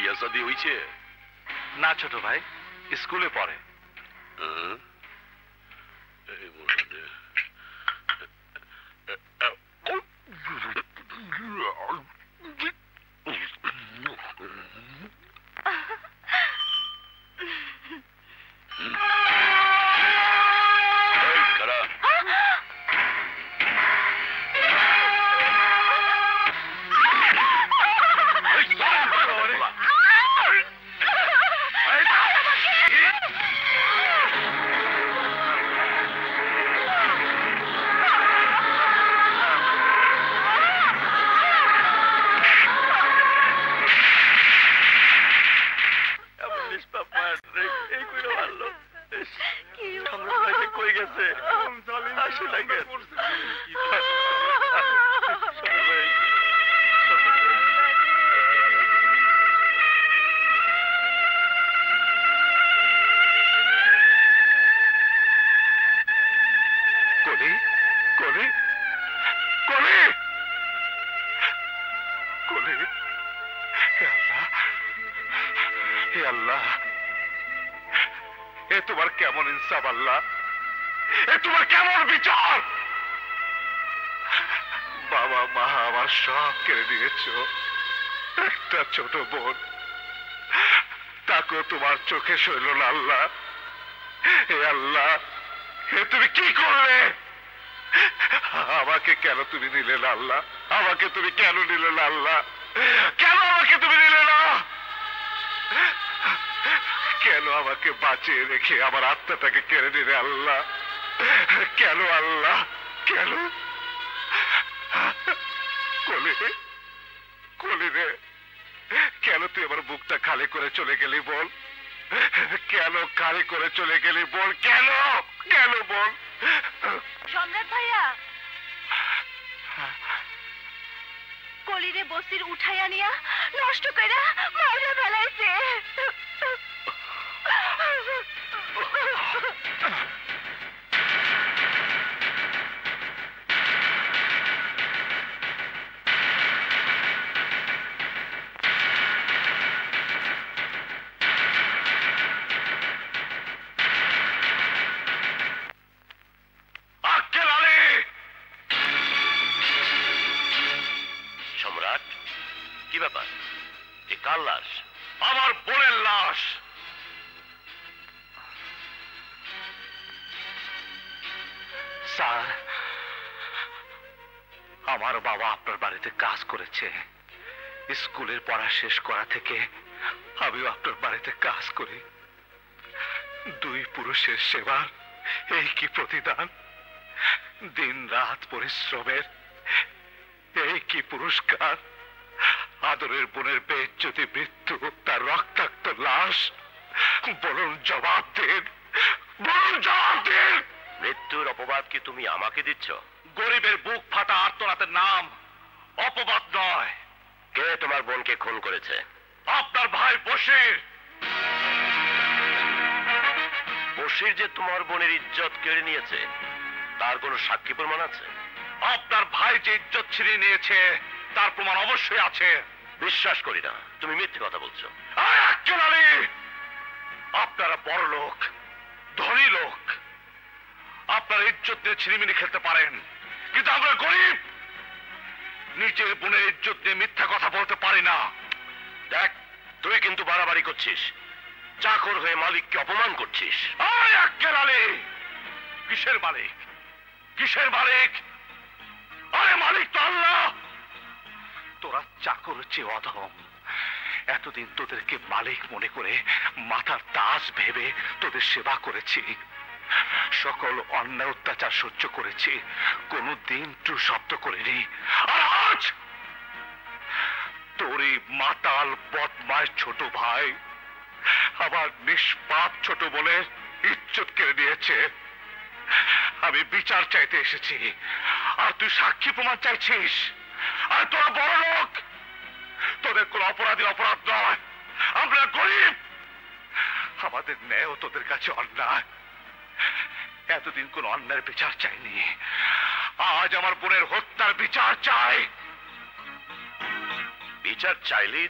বিয়া শাদী হইছে? না ছোট ভাই, স্কুলে পড়ে। এই মুহূর্তে তোমার কেমন ইনসাফ আল্লাহ, এ তোমার কেমন বিচার? বাবা মা আমার সব কেড়ে নিয়েছ, একটা ছোট বোন তাকেও তোমার চোখে সইল না আল্লাহ। হে আল্লাহ, হে তুমি কি করলে? আমাকে কেন তুমি নিলে না আল্লাহ? আমাকে তুমি কেন নিলে না আল্লাহ? কেন আমাকে তুমি নিলে না? কেন আমাকে বাঁচিয়ে রেখে আমার আত্মাটাকে কেড়ে নিলে আল্লাহ? কেন আল্লাহ, কেন? কলি রে, কেন তুই আমার বুকটা খালি করে চলে গেলি বল? কেন খালি করে চলে গেলি বল? কেন কেন বল? সম্রাট ভাইয়া, কলিরে বসির উঠাইয়া নিয়া নষ্ট কইরা মাইরা ফেলাইছে। সম্রাট, কি ব্যাপার? এ কার লাশ? আমার বোনের লাশ। স্যার, আমার বাবা আপনার বাড়িতে কাজ করেছে। স্কুলের পড়া শেষ করা থেকে আমিও আপনার বাড়িতে কাজ করি। দুই পুরুষের সেবার এই কি প্রতিদান? দিন রাত পরিশ্রমের এই কি পুরস্কার? আদরের বোনের বেইজ্জতি মৃত্যু, তার রক্তাক্ত লাশ। বলুন জবাব দিন, বলুন জবাব দিন। মৃত্যুর অপবাদ কি তুমি আমাকে দিচ্ছ? গরিবের বুক ফাটা আর্তনাদের নাম অপবাদ নয়। কে তোমার বোনকে খুন করেছে? আপনার ভাই বশির। বশির যে তোমার বোনের ইজ্জত কেড়ে নিয়েছে, তার কোনো সাক্ষী প্রমাণ আছে? আপনার ভাই যে ইজ্জত ছিনিয়ে নিয়েছে তার প্রমাণ অবশ্যই আছে। বিশ্বাস করি না, তুমি মিথ্যে কথা বলছো। আপনারা বড় লোক, ধনী লোক, আপনার ইজ্জত নিয়ে ছিনিমিনি খেলতে পারেন, কিন্তু আমরা গরিব, নিজের বোনের ইজ্জত নিয়ে মিথ্যা কথা বলতে পারি না। দেখ, তুই কিন্তু বাড়াবাড়ি করছিস, চাকর হয়ে মালিককে অপমান করছিস। আক্কেল আলী, কিসের মালিক? কিসের মালিক? আরে মালিক তো আল্লাহ। তোরা চাকর চেয়ে অধম। এতদিন তোদেরকে মালিক মনে করে মাথার তাজ ভেবে তোদের সেবা করেছি, সকল অন্যায় অত্যাচার সহ্য করেছি, কোনদিন টু শব্দ করিনি। আর আজ তোরই মাতাল বদমাশ ছোট ভাই আমার নিষ্পাপ ছোট বোনের ইজ্জত কেড়ে নিয়েছে। আমি বিচার চাইতে এসেছি, আর তুই সাক্ষী প্রমাণ চাইছিস। আর তোরা বড় লোক, তোদের কোন অপরাধী অপরাধ নয়। আমরা গরিব, আমাদের ন্যায়ও তোদের কাছে অন্যায়। এতদিন কোন অন্যায়ের বিচার চাইনি, আজ আমার বোনের হত্যার বিচার চাই। বিচার চাইলেই